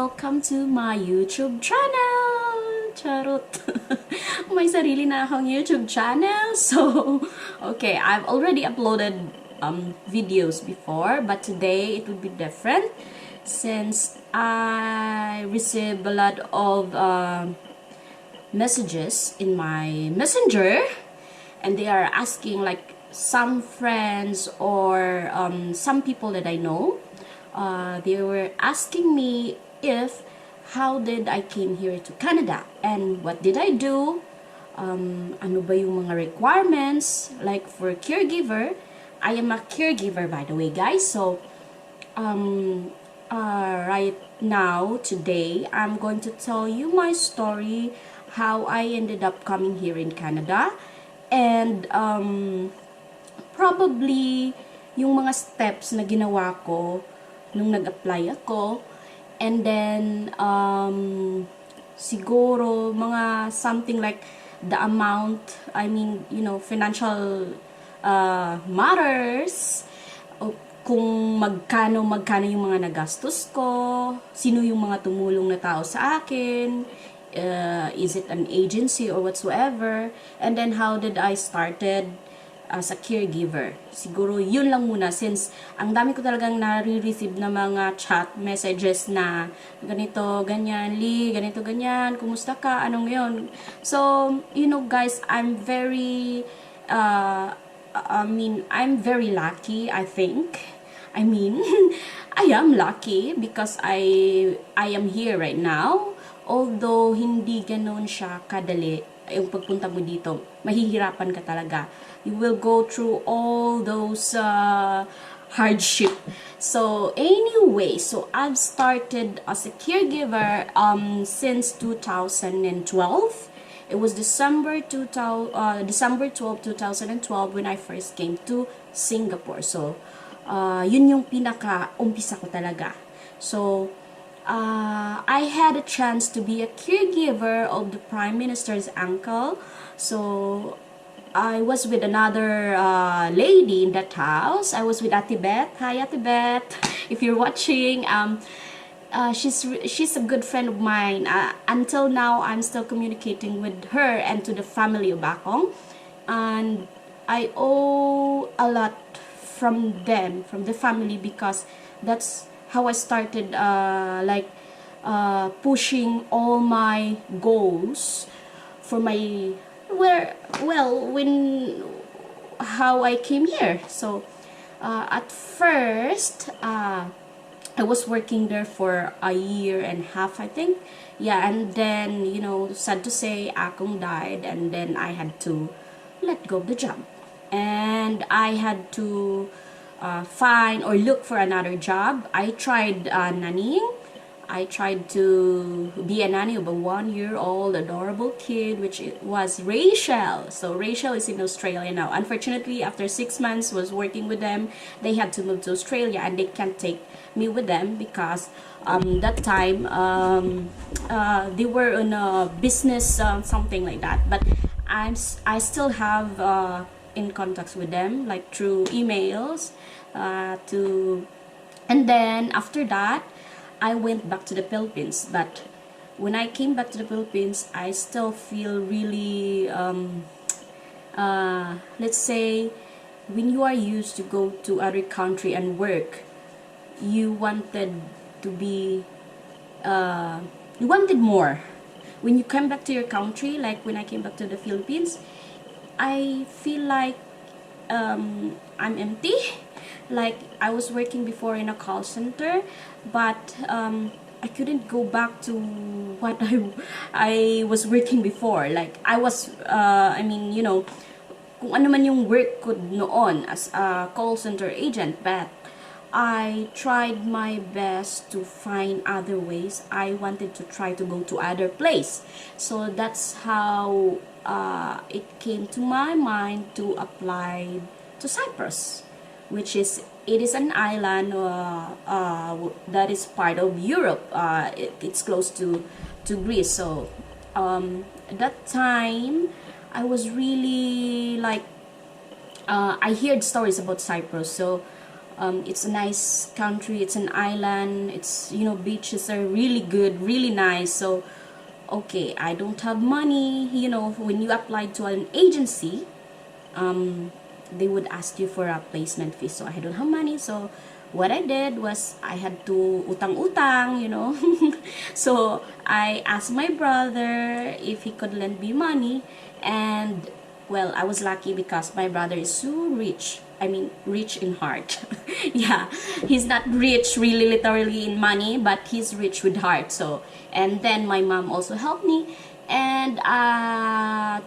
welcome to my YouTube channel! Charot! May sarili na akong YouTube channel. So, okay, I've already uploaded videos before, but today it would be different since I received a lot of messages in my messenger, and they are asking, like, some friends or some people that I know, they were asking me if how did I came here to Canada and what did I do, ano ba yung mga requirements, like for caregiver. I am a caregiver, by the way, guys. So right now, today, I'm going to tell you my story, how I ended up coming here in Canada, and probably yung mga steps na ginawa ko nung nag-apply ako, and then siguro mga something like the amount, I mean, you know, financial matters, kung magkano yung mga nagastos ko, sino yung mga tumulong na tao sa akin, is it an agency or whatsoever, and then how did I started as a caregiver. Siguro yun lang muna, since ang dami ko talagang nare-receive na mga chat messages na ganito, ganyan, ganito, ganyan, kumusta ka, anong yun. So, you know guys, I'm very lucky, I think. I mean, I am lucky because I am here right now. Although hindi ganoon siya kadali yung pagpunta mo dito, mahihirapan ka talaga. You will go through all those hardship. So anyway, so I've started as a caregiver since 2012. It was December 12, 2012 when I first came to Singapore. So yun yung pinaka-umpisa ko talaga. So I had a chance to be a caregiver of the Prime Minister's uncle. So I was with another lady in that house. I was with Ate Beth. Hi, Ate Beth. If you're watching, she's a good friend of mine. Until now, I'm still communicating with her and to the family of Bakong. And I owe a lot from them, from the family, because that's how I started pushing all my goals for my how I came here. So at first I was working there for a year and a half, I think. Yeah, and then, you know, sad to say, Akong died, and then I had to let go of the job, and I had to find or look for another job. I tried nannying. I tried to be a nanny of a 1-year-old adorable kid, which was Rachel. So Rachel is in Australia now. Unfortunately, after 6 months was working with them, they had to move to Australia, and they can't take me with them because that time they were on a business, something like that. But I still have in contacts with them, like through emails, and then after that I went back to the Philippines. But when I came back to the Philippines, I still feel really let's say, when you are used to go to other country and work, you wanted to be you wanted more. When you come back to your country, like when I came back to the Philippines, I feel like I'm empty. Like, I was working before in a call center, but I couldn't go back to what I was working before. Like, I was I mean, you know, kung ano man yung work ko noon as a call center agent, but I tried my best to find other ways. I wanted to try to go to other place. So that's how it came to my mind to apply to Cyprus, which is, it is an island that is part of Europe. It's close to Greece. So at that time, I was really like, I heard stories about Cyprus. So It's a nice country. It's an island. It's, you know, beaches are really good, really nice. So okay, I don't have money. You know, when you apply to an agency, they would ask you for a placement fee. So I don't have money. So what I did was I had to utang-utang, you know. So I asked my brother if he could lend me money. And well, I was lucky because my brother is so rich. I mean, rich in heart. Yeah, he's not rich really literally in money, but he's rich with heart. So, and then my mom also helped me. And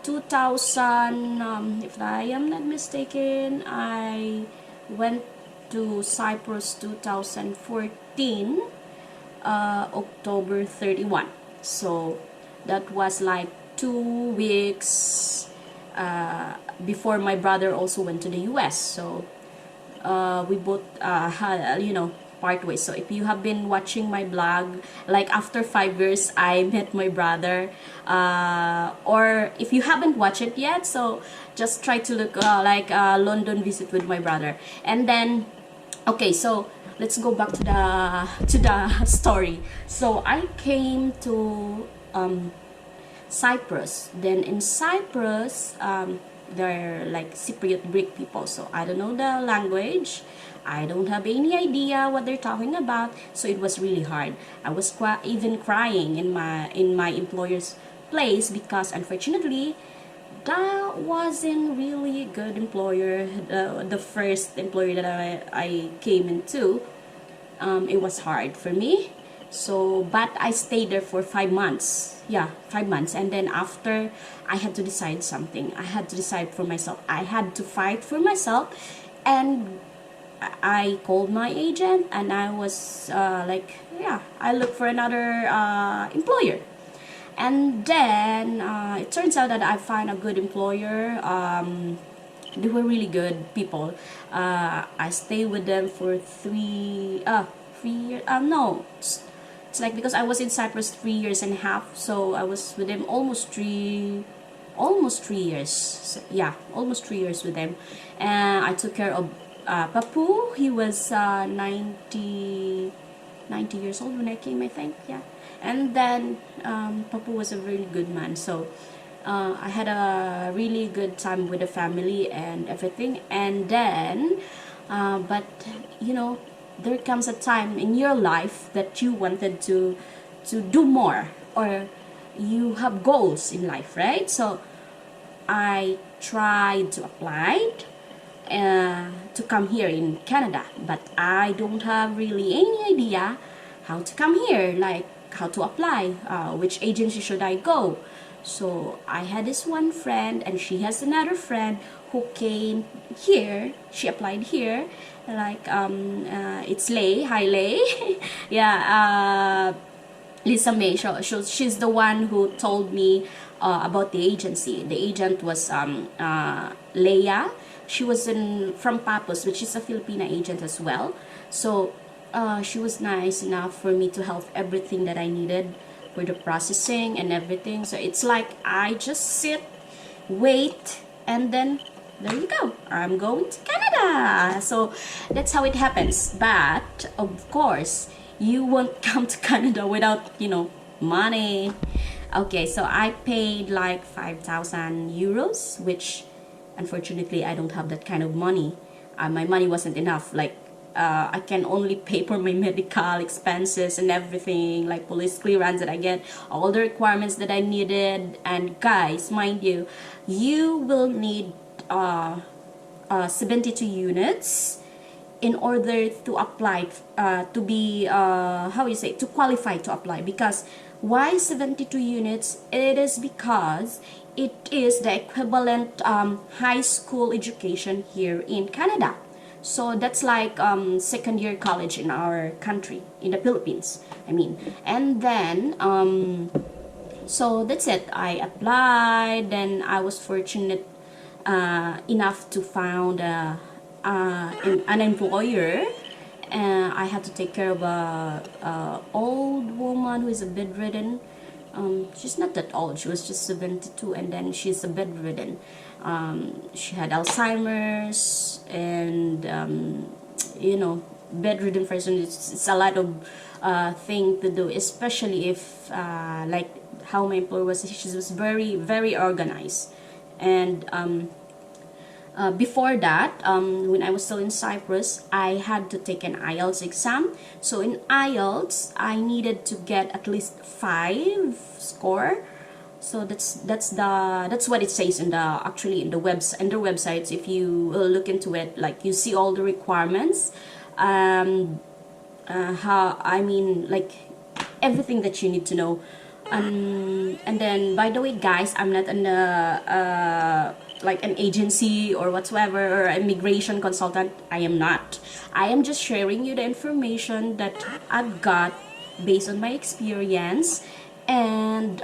2000, if I am not mistaken, I went to Cyprus 2014, October 31. So that was like 2 weeks before my brother also went to the US. So we both had, you know, part ways. So if you have been watching my blog, like after 5 years I met my brother, or if you haven't watched it yet, so just try to look like London visit with my brother. And then okay, so let's go back to the story. So I came to Cyprus. Then in Cyprus, they're like Cypriot Greek people. So I don't know the language. I don't have any idea what they're talking about. So it was really hard. I was even crying in my employer's place because unfortunately that wasn't really a good employer. The first employer that I came into, it was hard for me. So, but I stayed there for 5 months. Yeah, 5 months. And then after, I had to decide something. I had to decide for myself. I had to fight for myself. And I called my agent and I was like, yeah, I look for another employer. And then it turns out that I found a good employer. They were really good people. I stayed with them for 3 years. No, it's like because I was in Cyprus 3 years and a half, so I was with them almost 3 years. So, yeah, almost 3 years with them. And I took care of Papu. He was 90 years old when I came, I think. Yeah. And then Papu was a really good man. So I had a really good time with the family and everything. And then, but you know, there comes a time in your life that you wanted to do more, or you have goals in life, right? So I tried to apply to come here in Canada, but I don't have really any idea how to come here, like how to apply, which agency should I go. So I had this one friend and she has another friend who came here. She applied here, like it's Lay. Hi Lay. Yeah, Lisa May. She's the one who told me about the agency. The agent was Leia. She was from Papos, which is a Filipina agent as well. So she was nice enough for me to help everything that I needed for the processing and everything. So it's like I just sit, wait, and then there you go, I'm going to Canada. So that's how it happens. But of course you won't come to Canada without, you know, money. Okay, so I paid like 5,000 euros, which unfortunately I don't have that kind of money. My money wasn't enough. Like I can only pay for my medical expenses and everything, like police clearance that I get, all the requirements that I needed. And guys, mind you, you will need 72 units in order to apply, to be, how you say, to qualify to apply. Because why 72 units? It is because it is the equivalent high school education here in Canada. So that's like second year college in our country, in the Philippines, I mean. And then so that's it. I applied, then I was fortunate enough to found an employer. I had to take care of a old woman who is a bedridden. She's not that old, she was just 72, and then she's a bedridden. She had Alzheimer's, and you know, bedridden person, it's a lot of thing to do, especially if like how my employer was. She was very very organized. And before that, when I was still in Cyprus, I had to take an IELTS exam. So in IELTS, I needed to get at least 5 score. So that's what it says in the, actually in the websites. If you look into it, like, you see all the requirements, how, I mean, like, everything that you need to know. And then, by the way, guys, I'm not an like an agency or whatsoever, or immigration consultant. I am not. I am just sharing you the information that I've got based on my experience, and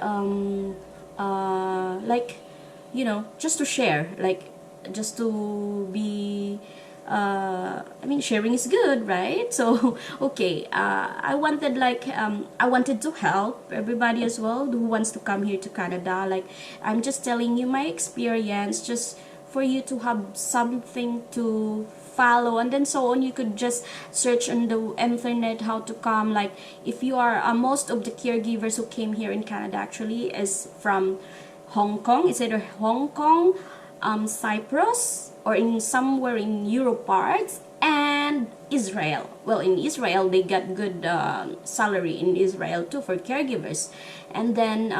like, you know, just to share, like, just to be I mean, sharing is good, right? So okay, I wanted, like, I wanted to help everybody as well who wants to come here to Canada. Like, I'm just telling you my experience, just for you to have something to follow, and then so on. You could just search on the internet how to come. Like, if you are most of the caregivers who came here in Canada actually is from Hong Kong. It's either Hong Kong, Cyprus, or in somewhere in Europe parts, and Israel. Well, in Israel they got good salary in Israel too for caregivers. And then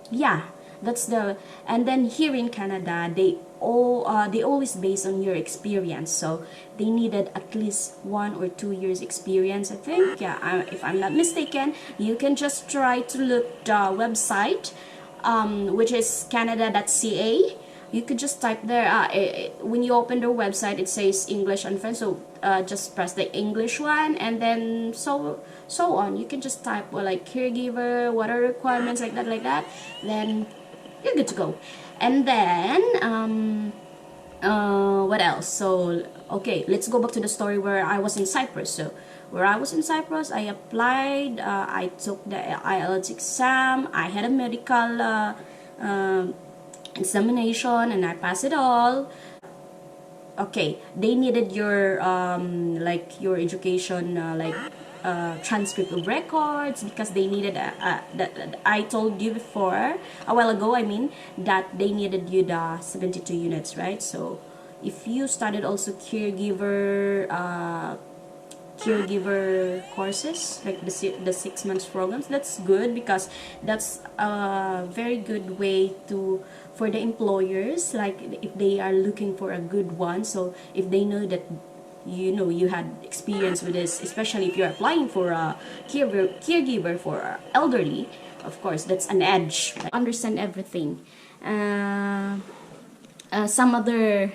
yeah, that's the, and then here in Canada they always base on your experience. So they needed at least 1 or 2 years experience, I think. Yeah, if I'm not mistaken. You can just try to look the website, which is canada.ca. You could just type there, when you open their website, it says English and French, so just press the English one, and then so on. You can just type, well, like, caregiver, what are requirements, like that, then you're good to go. And then what else? So okay, let's go back to the story where I was in Cyprus. So where I was in Cyprus, I applied, I took the IELTS exam, I had a medical examination, and I passed it all. Okay, they needed your like, your education, like, transcript of records, because they needed that I told you before a while ago, I mean, that they needed you the 72 units, right? So if you started also caregiver courses, like the 6 months programs, that's good, because that's a very good way to, for the employers, like, if they are looking for a good one. So if they know that, you know, you had experience with this, especially if you're applying for a caregiver for elderly, of course that's an edge, right? Understand everything. Some other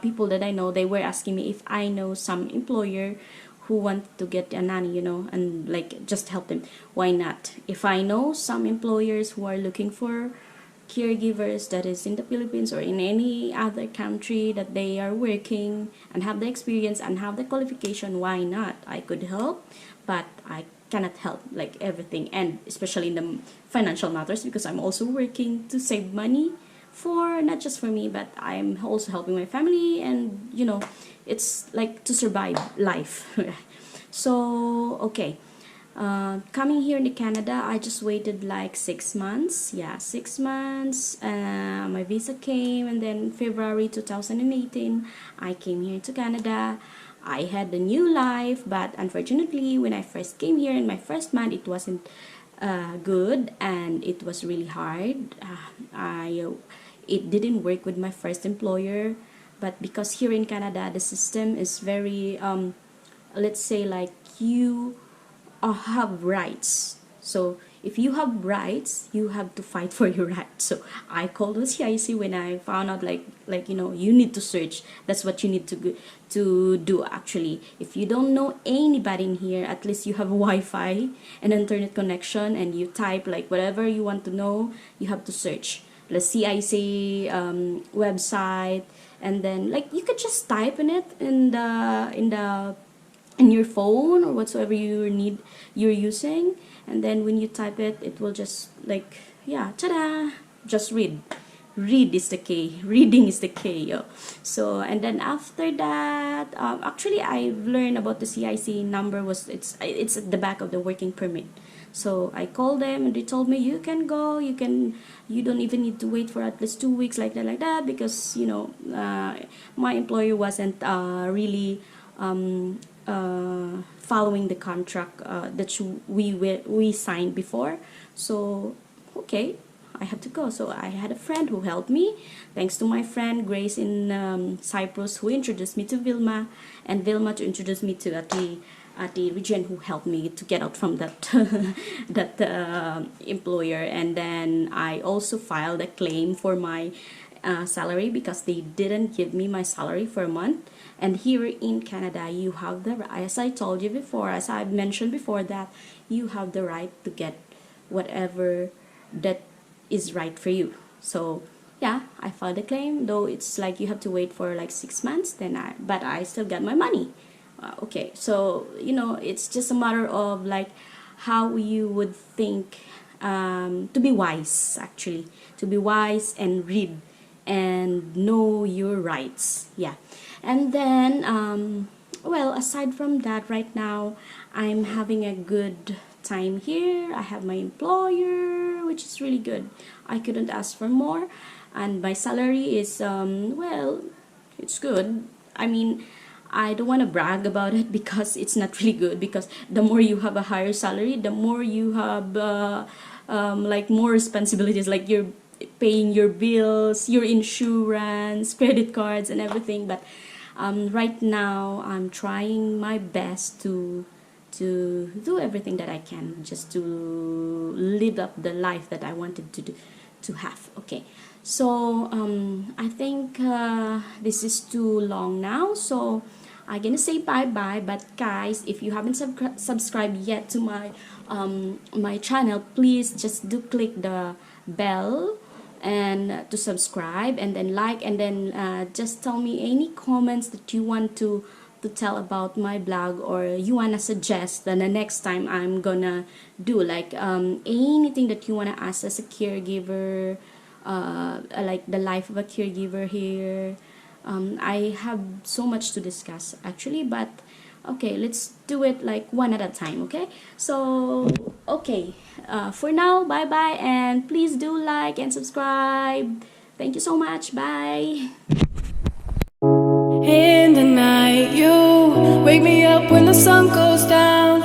people that I know, they were asking me if I know some employer who want to get a nanny, you know, and like just help them. Why not? If I know some employers who are looking for caregivers that is in the Philippines or in any other country, that they are working and have the experience and have the qualification, why not? I could help, but I cannot help like everything, and especially in the financial matters, because I'm also working to save money for, not just for me, but I'm also helping my family, and you know, it's like to survive life. So okay, coming here in Canada, I just waited like 6 months. Yeah, 6 months. My visa came, and then February 2018, I came here to Canada. I had a new life, but unfortunately, when I first came here in my first month, it wasn't good, and it was really hard. It didn't work with my first employer, but because here in Canada, the system is very, let's say, like, you have rights. So if you have rights, you have to fight for your rights. So I called the CIC when I found out, like you know, you need to search. That's what you need to do actually. If you don't know anybody in here, at least you have Wi-Fi and internet connection, and you type like whatever you want to know, you have to search the CIC website, and then like you could just type in it in your phone or whatsoever you're using, and then when you type it, it will just like, yeah, ta-da, just read, read is the key. Reading is the key. Yo. So and then after that, actually I've learned about the CIC number. It's at the back of the working permit. So I called them and they told me you can go, you don't even need to wait for at least 2 weeks like that, because my employer wasn't really following the contract that we signed before. So okay, I have to go. So I had a friend who helped me, thanks to my friend Grace in Cyprus, who introduced me to Vilma, and Vilma to introduce me to the region, who helped me to get out from that employer. And then I also filed a claim for my salary, because they didn't give me my salary for a month. And here in Canada, you have as I told you before, as I've mentioned before, that you have the right to get whatever that is right for you. So yeah, I filed a claim, though it's like you have to wait for like 6 months. But I still got my money. Okay, so it's just a matter of like how you would think, to be wise, actually, to be wise and read and know your rights. Yeah. And then well, aside from that, right now I'm having a good time here. I have my employer, which is really good. I couldn't ask for more. And my salary is well, it's good. I mean, I don't want to brag about it, because it's not really good, because the more you have a higher salary, the more you have like more responsibilities, like you're paying your bills, your insurance, credit cards, and everything. But right now I'm trying my best to do everything that I can, just to live up the life that I wanted to have. Okay, so I think this is too long now, so I'm gonna say bye bye. But guys, if you haven't subscribed yet to my channel, please just do click the bell and to subscribe, and then like, and then just tell me any comments that you want to tell about my blog, or you want to suggest that the next time I'm gonna do, like anything that you want to ask as a caregiver, like the life of a caregiver here. I have so much to discuss actually, but okay, let's do it like one at a time. Okay, so okay, for now, bye bye, and please do like and subscribe. Thank you so much. Bye. In the night, you wake me up when the sun goes down.